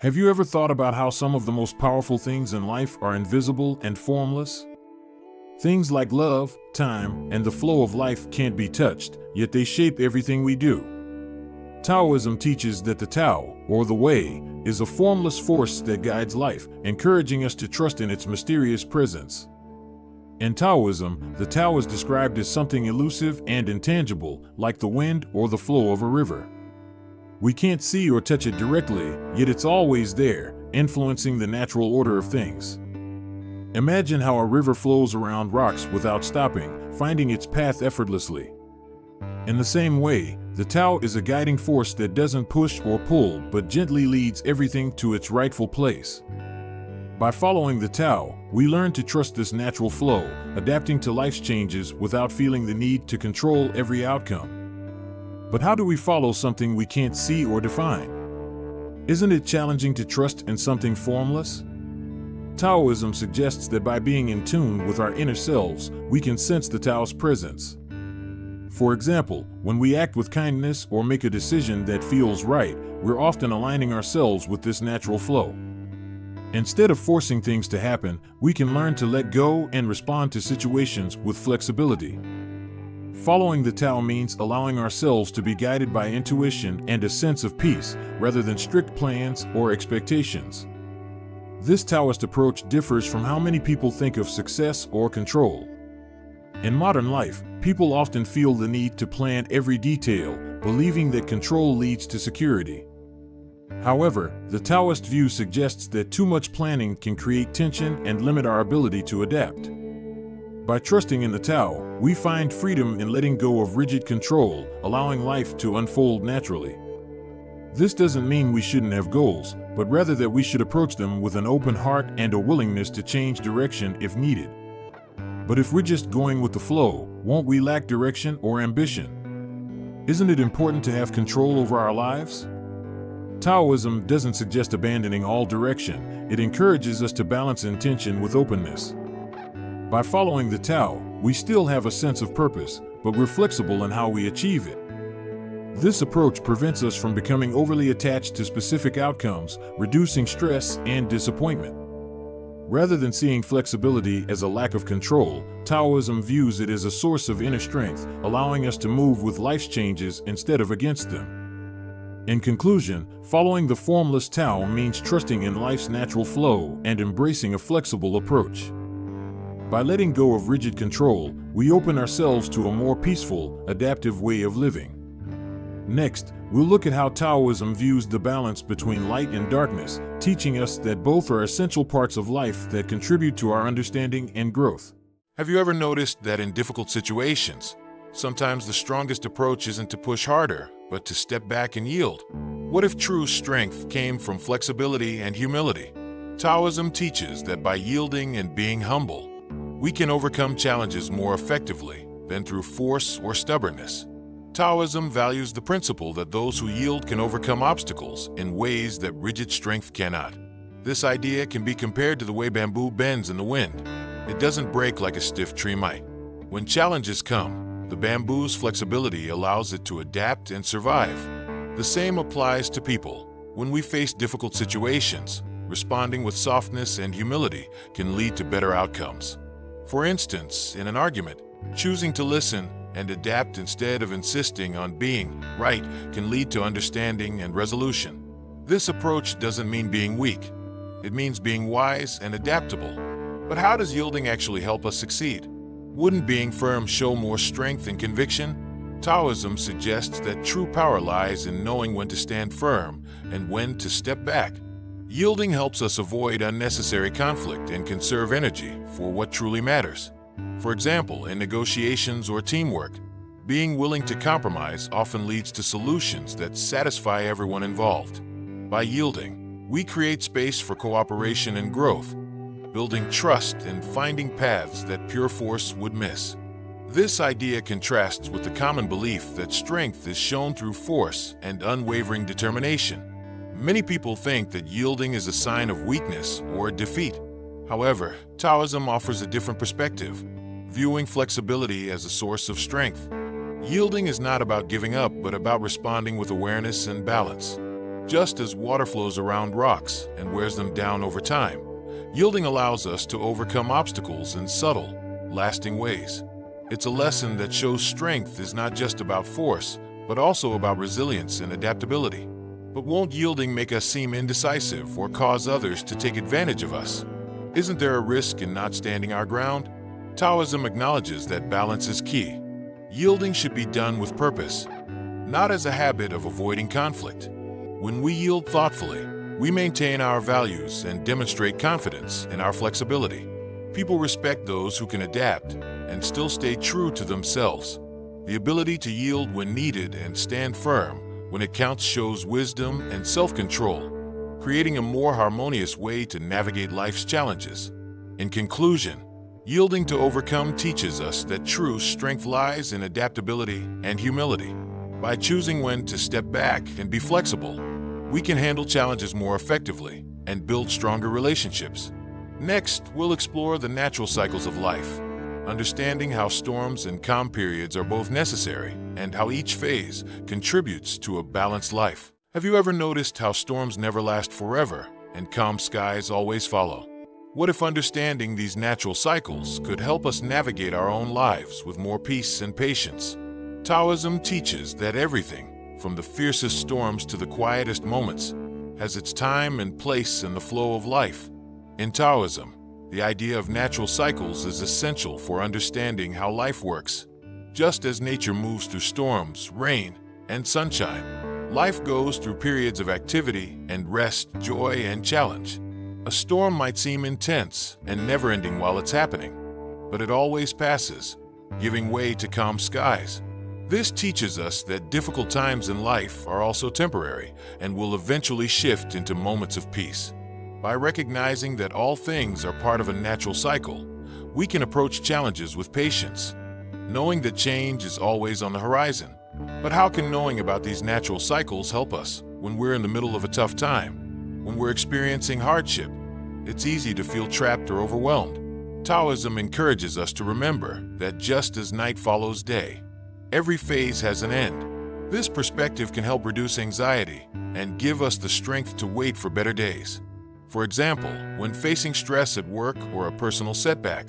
Have you ever thought about how some of the most powerful things in life are invisible and formless? Things like love, time, and the flow of life can't be touched, yet they shape everything we do. Taoism teaches that the Tao, or the Way, is a formless force that guides life, encouraging us to trust in its mysterious presence. In Taoism, the Tao is described as something elusive and intangible, like the wind or the flow of a river. We can't see or touch it directly, yet it's always there, influencing the natural order of things. Imagine how a river flows around rocks without stopping, finding its path effortlessly. In the same way, the Tao is a guiding force that doesn't push or pull but gently leads everything to its rightful place. By following the Tao, we learn to trust this natural flow, adapting to life's changes without feeling the need to control every outcome. But how do we follow something we can't see or define? Isn't it challenging to trust in something formless? Taoism suggests that by being in tune with our inner selves, we can sense the Tao's presence. For example, when we act with kindness or make a decision that feels right, we're often aligning ourselves with this natural flow. Instead of forcing things to happen, we can learn to let go and respond to situations with flexibility. Following the Tao means allowing ourselves to be guided by intuition and a sense of peace, rather than strict plans or expectations. This Taoist approach differs from how many people think of success or control. In modern life, people often feel the need to plan every detail, believing that control leads to security. However, the Taoist view suggests that too much planning can create tension and limit our ability to adapt. By trusting in the Tao, we find freedom in letting go of rigid control, allowing life to unfold naturally. This doesn't mean we shouldn't have goals, but rather that we should approach them with an open heart and a willingness to change direction if needed. But if we're just going with the flow, won't we lack direction or ambition? Isn't it important to have control over our lives? Taoism doesn't suggest abandoning all direction, it encourages us to balance intention with openness. By following the Tao, we still have a sense of purpose, but we're flexible in how we achieve it. This approach prevents us from becoming overly attached to specific outcomes, reducing stress and disappointment. Rather than seeing flexibility as a lack of control, Taoism views it as a source of inner strength, allowing us to move with life's changes instead of against them. In conclusion, following the formless Tao means trusting in life's natural flow and embracing a flexible approach. By letting go of rigid control, we open ourselves to a more peaceful, adaptive way of living. Next, we'll look at how Taoism views the balance between light and darkness, teaching us that both are essential parts of life that contribute to our understanding and growth. Have you ever noticed that in difficult situations, sometimes the strongest approach isn't to push harder, but to step back and yield? What if true strength came from flexibility and humility? Taoism teaches that by yielding and being humble, we can overcome challenges more effectively than through force or stubbornness. Taoism values the principle that those who yield can overcome obstacles in ways that rigid strength cannot. This idea can be compared to the way bamboo bends in the wind. It doesn't break like a stiff tree might. When challenges come, the bamboo's flexibility allows it to adapt and survive. The same applies to people. When we face difficult situations, responding with softness and humility can lead to better outcomes. For instance, in an argument, choosing to listen and adapt instead of insisting on being right can lead to understanding and resolution. This approach doesn't mean being weak. It means being wise and adaptable. But how does yielding actually help us succeed? Wouldn't being firm show more strength and conviction? Taoism suggests that true power lies in knowing when to stand firm and when to step back. Yielding helps us avoid unnecessary conflict and conserve energy for what truly matters. For example, in negotiations or teamwork, being willing to compromise often leads to solutions that satisfy everyone involved. By yielding, we create space for cooperation and growth, building trust and finding paths that pure force would miss. This idea contrasts with the common belief that strength is shown through force and unwavering determination. Many people think that yielding is a sign of weakness or defeat. However, Taoism offers a different perspective, viewing flexibility as a source of strength. Yielding is not about giving up, but about responding with awareness and balance. Just as water flows around rocks and wears them down over time, yielding allows us to overcome obstacles in subtle, lasting ways. It's a lesson that shows strength is not just about force, but also about resilience and adaptability. But won't yielding make us seem indecisive or cause others to take advantage of us? Isn't there a risk in not standing our ground? Taoism acknowledges that balance is key. Yielding should be done with purpose, not as a habit of avoiding conflict. When we yield thoughtfully, we maintain our values and demonstrate confidence in our flexibility. People respect those who can adapt and still stay true to themselves. The ability to yield when needed and stand firm when it counts shows wisdom and self-control, creating a more harmonious way to navigate life's challenges. In conclusion, yielding to overcome teaches us that true strength lies in adaptability and humility. By choosing when to step back and be flexible, we can handle challenges more effectively and build stronger relationships. Next, we'll explore the natural cycles of life, understanding how storms and calm periods are both necessary and how each phase contributes to a balanced life. Have you ever noticed how storms never last forever and calm skies always follow? What if understanding these natural cycles could help us navigate our own lives with more peace and patience? Taoism teaches that everything, from the fiercest storms to the quietest moments, has its time and place in the flow of life. In Taoism, the idea of natural cycles is essential for understanding how life works. Just as nature moves through storms, rain, and sunshine, life goes through periods of activity and rest, joy, and challenge. A storm might seem intense and never-ending while it's happening, but it always passes, giving way to calm skies. This teaches us that difficult times in life are also temporary and will eventually shift into moments of peace. By recognizing that all things are part of a natural cycle, we can approach challenges with patience, knowing that change is always on the horizon. But how can knowing about these natural cycles help us when we're in the middle of a tough time? When we're experiencing hardship, it's easy to feel trapped or overwhelmed. Taoism encourages us to remember that just as night follows day, every phase has an end. This perspective can help reduce anxiety and give us the strength to wait for better days. For example, when facing stress at work or a personal setback,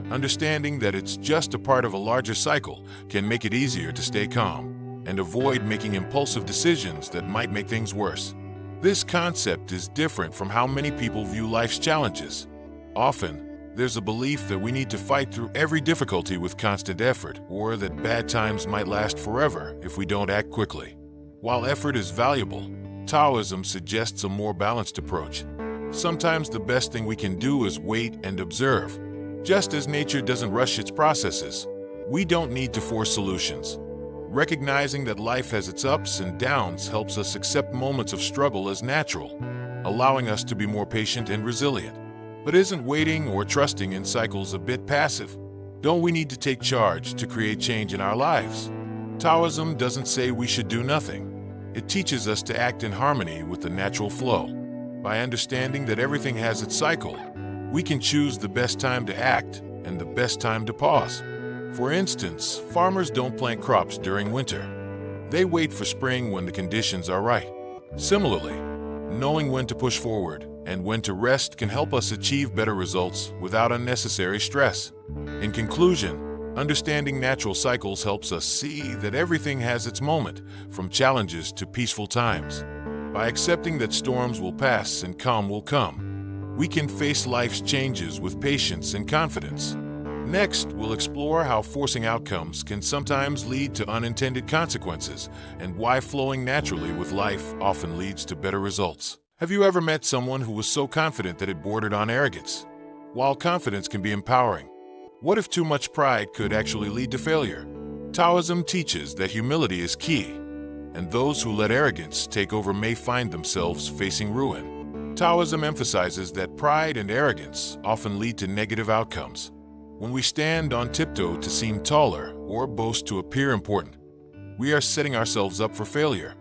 understanding that it's just a part of a larger cycle can make it easier to stay calm and avoid making impulsive decisions that might make things worse. This concept is different from how many people view life's challenges. Often, there's a belief that we need to fight through every difficulty with constant effort, or that bad times might last forever if we don't act quickly. While effort is valuable, Taoism suggests a more balanced approach. Sometimes the best thing we can do is wait and observe. Just as nature doesn't rush its processes, we don't need to force solutions. Recognizing that life has its ups and downs helps us accept moments of struggle as natural, allowing us to be more patient and resilient. But isn't waiting or trusting in cycles a bit passive? Don't we need to take charge to create change in our lives? Taoism doesn't say we should do nothing. It teaches us to act in harmony with the natural flow. By understanding that everything has its cycle, we can choose the best time to act and the best time to pause. For instance, farmers don't plant crops during winter. They wait for spring when the conditions are right. Similarly, knowing when to push forward and when to rest can help us achieve better results without unnecessary stress. In conclusion, understanding natural cycles helps us see that everything has its moment, from challenges to peaceful times. By accepting that storms will pass and calm will come, we can face life's changes with patience and confidence. Next, we'll explore how forcing outcomes can sometimes lead to unintended consequences and why flowing naturally with life often leads to better results. Have you ever met someone who was so confident that it bordered on arrogance? While confidence can be empowering, what if too much pride could actually lead to failure? Taoism teaches that humility is key, and those who let arrogance take over may find themselves facing ruin. Taoism emphasizes that pride and arrogance often lead to negative outcomes. When we stand on tiptoe to seem taller or boast to appear important, we are setting ourselves up for failure.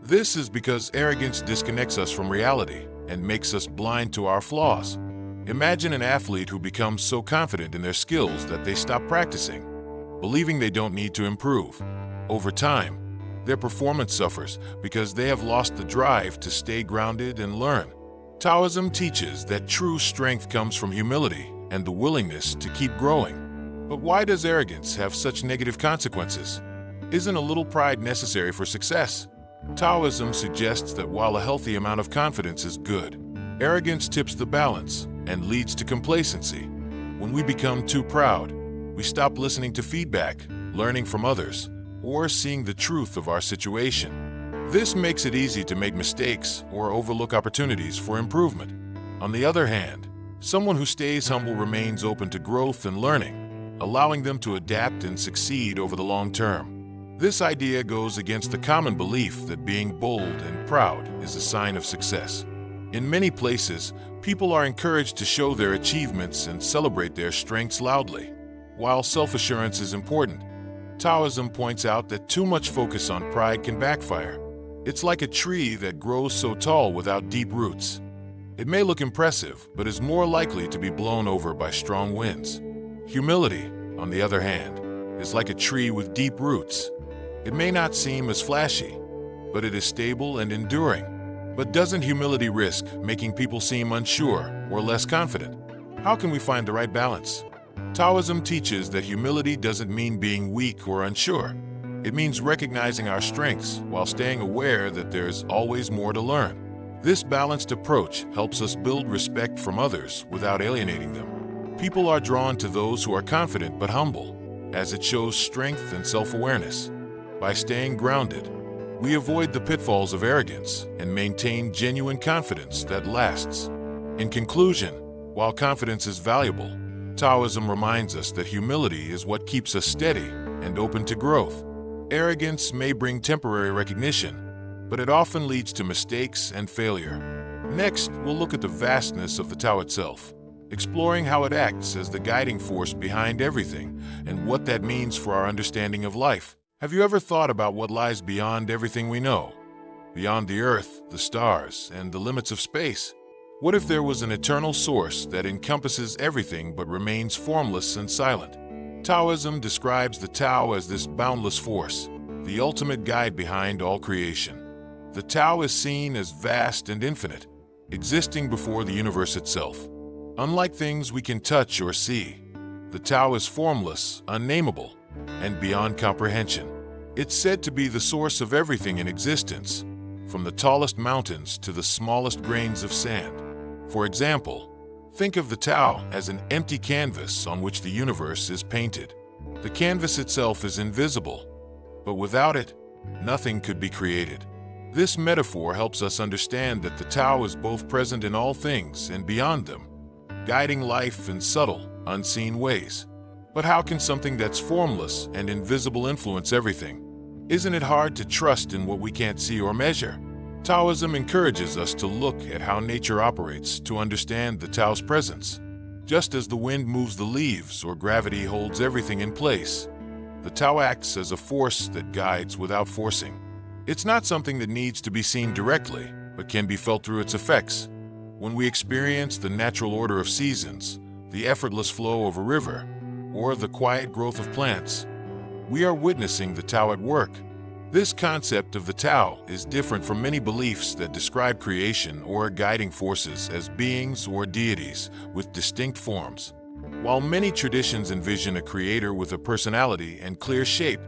This is because arrogance disconnects us from reality and makes us blind to our flaws. Imagine an athlete who becomes so confident in their skills that they stop practicing, believing they don't need to improve. Over time, Their performance suffers because they have lost the drive to stay grounded and learn. Taoism teaches that true strength comes from humility and the willingness to keep growing. But why does arrogance have such negative consequences? Isn't a little pride necessary for success? Taoism suggests that while a healthy amount of confidence is good, arrogance tips the balance and leads to complacency. When we become too proud, we stop listening to feedback, learning from others, or seeing the truth of our situation. This makes it easy to make mistakes or overlook opportunities for improvement. On the other hand, someone who stays humble remains open to growth and learning, allowing them to adapt and succeed over the long term. This idea goes against the common belief that being bold and proud is a sign of success. In many places, people are encouraged to show their achievements and celebrate their strengths loudly. While self-assurance is important, Taoism points out that too much focus on pride can backfire. It's like a tree that grows so tall without deep roots. It may look impressive, but is more likely to be blown over by strong winds. Humility, on the other hand, is like a tree with deep roots. It may not seem as flashy, but it is stable and enduring. But doesn't humility risk making people seem unsure or less confident? How can we find the right balance? Taoism teaches that humility doesn't mean being weak or unsure. It means recognizing our strengths while staying aware that there's always more to learn. This balanced approach helps us build respect from others without alienating them. People are drawn to those who are confident but humble, as it shows strength and self-awareness. By staying grounded, we avoid the pitfalls of arrogance and maintain genuine confidence that lasts. In conclusion, while confidence is valuable, Taoism reminds us that humility is what keeps us steady and open to growth. Arrogance may bring temporary recognition, but it often leads to mistakes and failure. Next, we'll look at the vastness of the Tao itself, exploring how it acts as the guiding force behind everything and what that means for our understanding of life. Have you ever thought about what lies beyond everything we know? Beyond the earth, the stars, and the limits of space? What if there was an eternal source that encompasses everything but remains formless and silent? Taoism describes the Tao as this boundless force, the ultimate guide behind all creation. The Tao is seen as vast and infinite, existing before the universe itself. Unlike things we can touch or see, the Tao is formless, unnameable, and beyond comprehension. It's said to be the source of everything in existence, from the tallest mountains to the smallest grains of sand. For example, think of the Tao as an empty canvas on which the universe is painted. The canvas itself is invisible, but without it, nothing could be created. This metaphor helps us understand that the Tao is both present in all things and beyond them, guiding life in subtle, unseen ways. But how can something that's formless and invisible influence everything? Isn't it hard to trust in what we can't see or measure? Taoism encourages us to look at how nature operates to understand the Tao's presence. Just as the wind moves the leaves or gravity holds everything in place, the Tao acts as a force that guides without forcing. It's not something that needs to be seen directly, but can be felt through its effects. When we experience the natural order of seasons, the effortless flow of a river, or the quiet growth of plants, we are witnessing the Tao at work. This concept of the Tao is different from many beliefs that describe creation or guiding forces as beings or deities with distinct forms. While many traditions envision a creator with a personality and clear shape,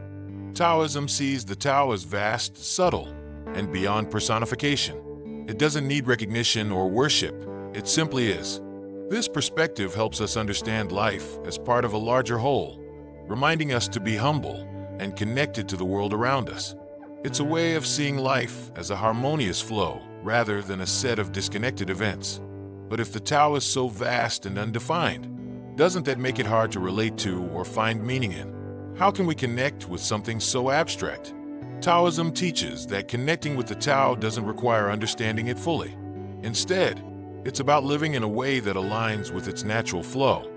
Taoism sees the Tao as vast, subtle, and beyond personification. It doesn't need recognition or worship, it simply is. This perspective helps us understand life as part of a larger whole, reminding us to be humble and connected to the world around us. It's a way of seeing life as a harmonious flow rather than a set of disconnected events. But if the Tao is so vast and undefined, doesn't that make it hard to relate to or find meaning in? How can we connect with something so abstract? Taoism teaches that connecting with the Tao doesn't require understanding it fully. Instead, it's about living in a way that aligns with its natural flow.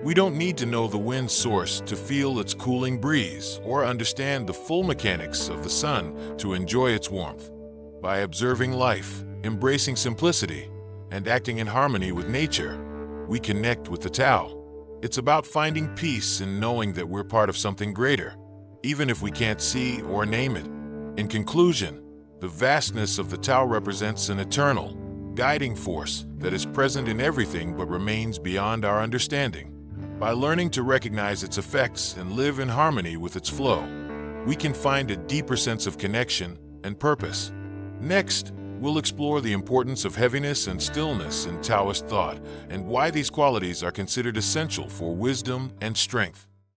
We don't need to know the wind's source to feel its cooling breeze or understand the full mechanics of the sun to enjoy its warmth. By observing life, embracing simplicity, and acting in harmony with nature, we connect with the Tao. It's about finding peace in knowing that we're part of something greater, even if we can't see or name it. In conclusion, the vastness of the Tao represents an eternal, guiding force that is present in everything but remains beyond our understanding. By learning to recognize its effects and live in harmony with its flow, we can find a deeper sense of connection and purpose. Next, we'll explore the importance of heaviness and stillness in Taoist thought and why these qualities are considered essential for wisdom and strength.